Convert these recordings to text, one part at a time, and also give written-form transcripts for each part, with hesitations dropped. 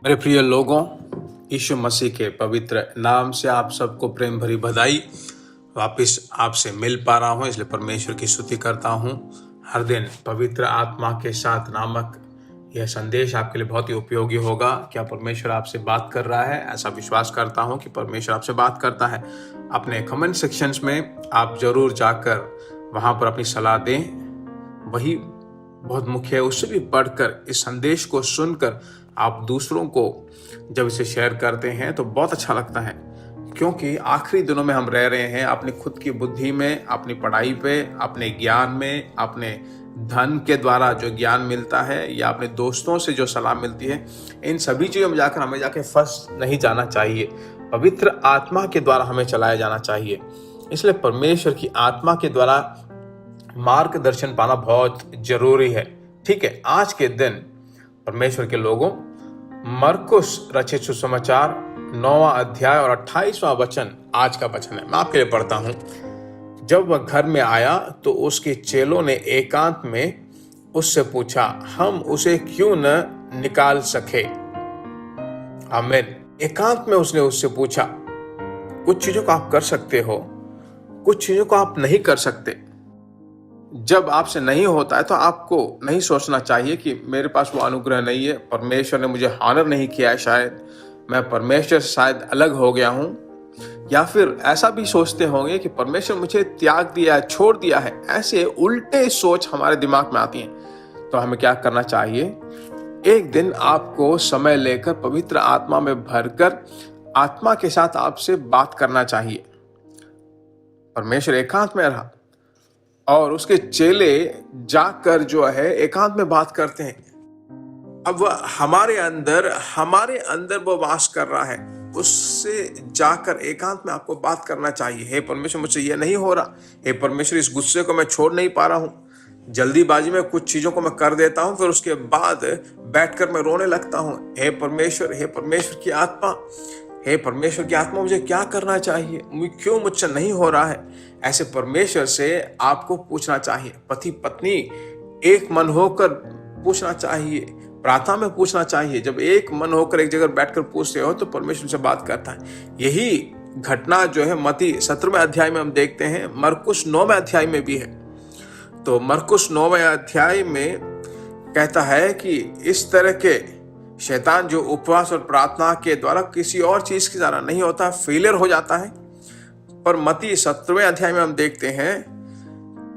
मेरे प्रिय लोगों, यीशु मसीह के पवित्र नाम से आप सबको प्रेम भरी बधाई। वापस आपसे मिल पा रहा हूँ, इसलिए परमेश्वर की स्तुति करता हूँ। हर दिन पवित्र आत्मा के साथ नामक यह संदेश आपके लिए बहुत ही उपयोगी होगा। क्या परमेश्वर आपसे बात कर रहा है? ऐसा विश्वास करता हूँ कि परमेश्वर आपसे बात करता है। अपने कमेंट सेक्शंस में आप जरूर जाकर वहाँ पर अपनी सलाह दें। वही बहुत मुख्य है। उससे भी बढ़कर इस संदेश को सुनकर आप दूसरों को जब इसे शेयर करते हैं तो बहुत अच्छा लगता है, क्योंकि आखिरी दिनों में हम रह रहे हैं। अपनी खुद की बुद्धि में, अपनी पढ़ाई पे, अपने ज्ञान में, अपने धन के द्वारा जो ज्ञान मिलता है या अपने दोस्तों से जो सलाह मिलती है, इन सभी चीज़ों में जाकर हमें जाके फंस नहीं जाना चाहिए। पवित्र आत्मा के द्वारा हमें चलाया जाना चाहिए। इसलिए परमेश्वर की आत्मा के द्वारा मार्गदर्शन पाना बहुत जरूरी है। ठीक है, आज के दिन परमेश्वर के लोगों, मरकुस रचित सुसमाचार 9वां अध्याय और 28वां वचन आज का वचन है। मैं आपके लिए पढ़ता हूं। जब वह घर में आया तो उसके चेलों ने एकांत में उससे पूछा, हम उसे क्यों न निकाल सके? आमीन। एकांत में उसने उससे पूछा। कुछ चीजों को आप कर सकते हो, कुछ चीजों को आप नहीं कर सकते। जब आपसे नहीं होता है तो आपको नहीं सोचना चाहिए कि मेरे पास वो अनुग्रह नहीं है, परमेश्वर ने मुझे हानर नहीं किया है, शायद मैं परमेश्वर से शायद अलग हो गया हूं। या फिर ऐसा भी सोचते होंगे कि परमेश्वर मुझे त्याग दिया है, छोड़ दिया है। ऐसे उल्टे सोच हमारे दिमाग में आती हैं। तो हमें क्या करना चाहिए? एक दिन आपको समय लेकर पवित्र आत्मा में भरकर आत्मा के साथ आपसे बात करना चाहिए। परमेश्वर एकांत में रहा और उसके चेले जाकर जो है एकांत में बात करते हैं। अब वह हमारे अंदर वो वास कर रहा है। उससे जाकर एकांत में आपको बात करना चाहिए। हे परमेश्वर, मुझसे ये नहीं हो रहा। हे परमेश्वर, इस गुस्से को मैं छोड़ नहीं पा रहा हूँ। जल्दीबाजी में कुछ चीजों को मैं कर देता हूँ, फिर उसके बाद बैठकर मैं रोने लगता हूँ। हे परमेश्वर की आत्मा, हे परमेश्वर की आत्मा, मुझे क्या करना चाहिए? क्यों मुझसे नहीं हो रहा है? ऐसे परमेश्वर से आपको पूछना चाहिए। पति पत्नी एक मन होकर पूछना चाहिए, प्रार्थना में पूछना चाहिए। जब एक मन होकर एक जगह बैठकर पूछते हो तो परमेश्वर से बात करता है। यही घटना जो है मत्ती 17वें अध्याय में हम देखते हैं, मरकुस 9वें अध्याय में भी है। तो मरकुस 9वें अध्याय में कहता है कि इस तरह के शैतान जो उपवास और प्रार्थना के द्वारा किसी और चीज के द्वारा नहीं होता, फेलियर हो जाता है। पर मत्ती 17वें अध्याय में हम देखते हैं,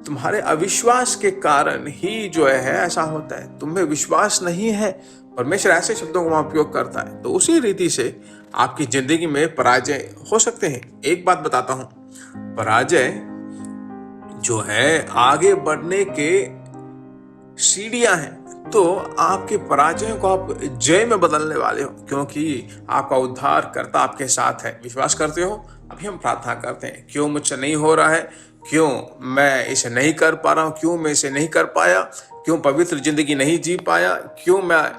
तुम्हारे अविश्वास के कारण ही जो है ऐसा होता है। तुम्हें विश्वास नहीं है। परमेश्वर ऐसे शब्दों का उपयोग करता है। तो उसी रीति से आपकी जिंदगी में पराजय हो सकते हैं। एक बात बताता हूं, पराजय जो है आगे बढ़ने के सीढ़ियां हैं। तो आपके पराजयों को आप जय में बदलने वाले हो, क्योंकि आपका उद्धारकर्ता आपके साथ है। विश्वास करते हो? अभी हम प्रार्थना करते हैं। क्यों मुझसे नहीं हो रहा है? क्यों मैं इसे नहीं कर पा रहा हूं? क्यों मैं इसे नहीं कर पाया? क्यों पवित्र जिंदगी नहीं जी पाया? क्यों मैं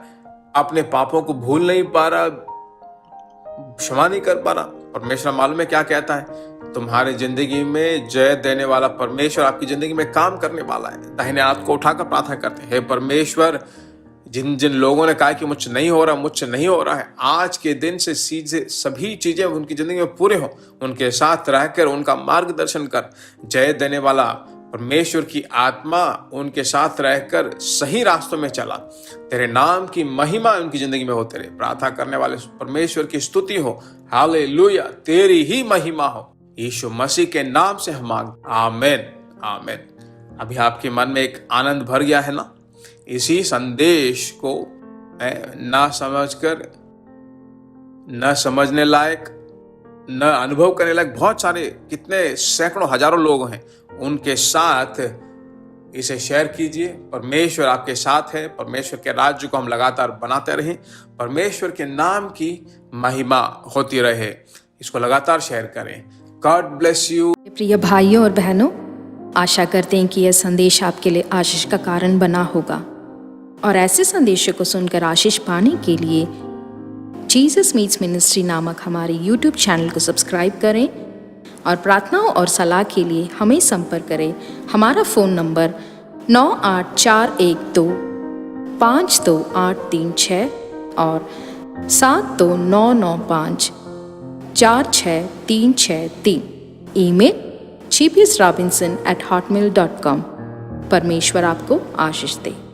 अपने पापों को भूल नहीं पा रहा, क्षमा नहीं कर पा रहा? परमेश्वर मालूम है क्या कहता है? तुम्हारे जिंदगी में जय देने वाला परमेश्वर आपकी जिंदगी में काम करने वाला है। दाहिने हाथ को उठाकर प्रार्थना करते हैं, हे परमेश्वर, जिन जिन लोगों ने कहा कि मुझसे नहीं हो रहा है, आज के दिन से सीधे सभी चीजें उनकी जिंदगी में पूरे हो। उनके साथ रहकर उनका मार्गदर्शन कर। जय देने वाला परमेश्वर की आत्मा उनके साथ रहकर सही रास्तों में चला। तेरे नाम की महिमा उनकी जिंदगी में होते रहे। प्रार्थना करने वाले परमेश्वर की स्तुति हो। हालेलुया, तेरी ही महिमा हो। यीशु मसीह के नाम से हम मांगते, आमीन आमीन। अभी आपके मन में एक आनंद भर गया है ना? इसी संदेश को ना समझकर, न समझने लायक, न अनुभव करने लायक बहुत सारे, कितने सैकड़ों हजारों लोग हैं, उनके साथ इसे शेयर कीजिए। परमेश्वर आपके साथ है। परमेश्वर के राज्य को हम लगातार बनाते रहें। परमेश्वर के नाम की महिमा होती रहे। इसको लगातार शेयर करें। God bless you. प्रिय भाइयों और बहनों, आशा करते हैं कि यह संदेश आपके लिए आशीष का कारण बना होगा। और ऐसे संदेशों को सुनकर आशीष पाने के लिए जीसस मीट्स मिनिस्ट्री नामक हमारे YouTube चैनल को सब्सक्राइब करें और प्रार्थनाओं और सलाह के लिए हमें संपर्क करें। हमारा फ़ोन नंबर 9841252836 और 7299546363। Email gbsrobinson@hotmail.com। परमेश्वर आपको आशीष दे।